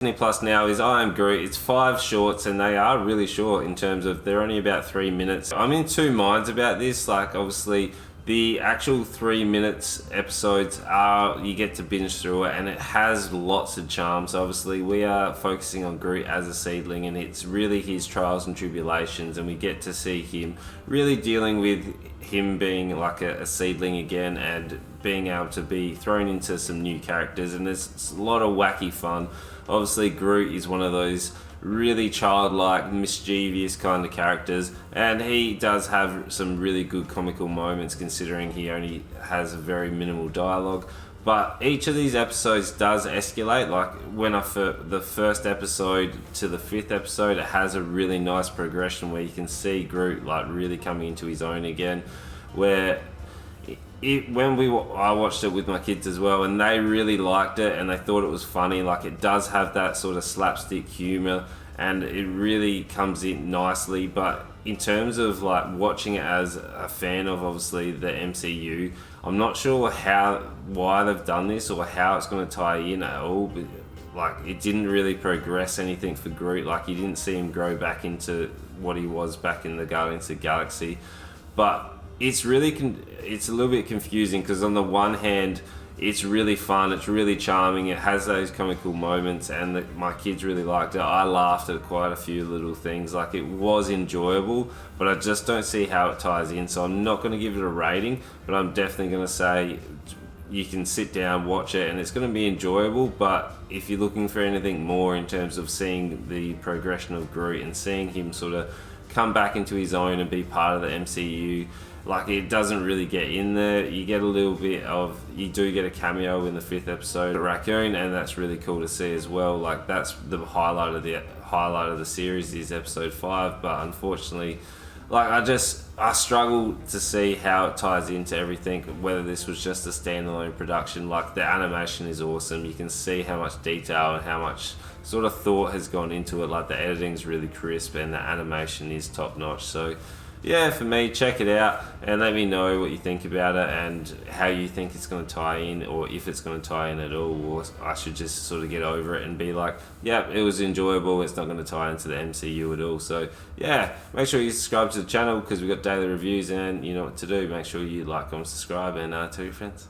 Disney Plus now is I Am Groot. It's 5 shorts and they are really short in terms of they're only about 3 minutes. I'm in two minds about this. Like, obviously the actual 3 minutes episodes are, you get to binge through it and it has lots of charm. So obviously we are focusing on Groot as a seedling and it's really his trials and tribulations, and we get to see him really dealing with him being like a seedling again and being able to be thrown into some new characters, and there's a lot of wacky fun. Obviously Groot is one of those really childlike, mischievous kind of characters, and he does have some really good comical moments considering he only has a very minimal dialogue. But each of these episodes does escalate. Like when the first episode to the 5th episode, it has a really nice progression where you can see Groot like really coming into his own again. Where I watched it with my kids as well, and they really liked it and they thought it was funny. Like, it does have that sort of slapstick humor and it really comes in nicely. But in terms of like watching it as a fan of obviously the MCU, I'm not sure why they've done this or how it's going to tie in at all. But like, it didn't really progress anything for Groot. Like, you didn't see him grow back into what he was back in the Guardians of the Galaxy. But it's really it's a little bit confusing because on the one hand it's really fun, it's really charming, it has those comical moments, and my kids really liked it. I laughed at quite a few little things. Like, it was enjoyable, but I just don't see how it ties in. So I'm not going to give it a rating, but I'm definitely going to say you can sit down, watch it, and it's going to be enjoyable. But if you're looking for anything more in terms of seeing the progression of Groot and seeing him sort of come back into his own and be part of the MCU, like, it doesn't really get in there. You get a little bit of, you do get a cameo in the 5th episode, a raccoon, and that's really cool to see as well. Like, that's the highlight of the series is episode 5. But unfortunately, like, I struggle to see how it ties into everything, whether this was just a standalone production. Like, the animation is awesome. You can see how much detail and how much sort of thought has gone into it. Like, the editing's really crisp and the animation is top notch. So yeah, for me, check it out and let me know what you think about it and how you think it's going to tie in, or if it's going to tie in at all, or I should just sort of get over it and be like, yeah, it was enjoyable, it's not going to tie into the MCU at all. So yeah, make sure you subscribe to the channel because we've got daily reviews, and you know what to do. Make sure you like, comment, subscribe, and tell your friends.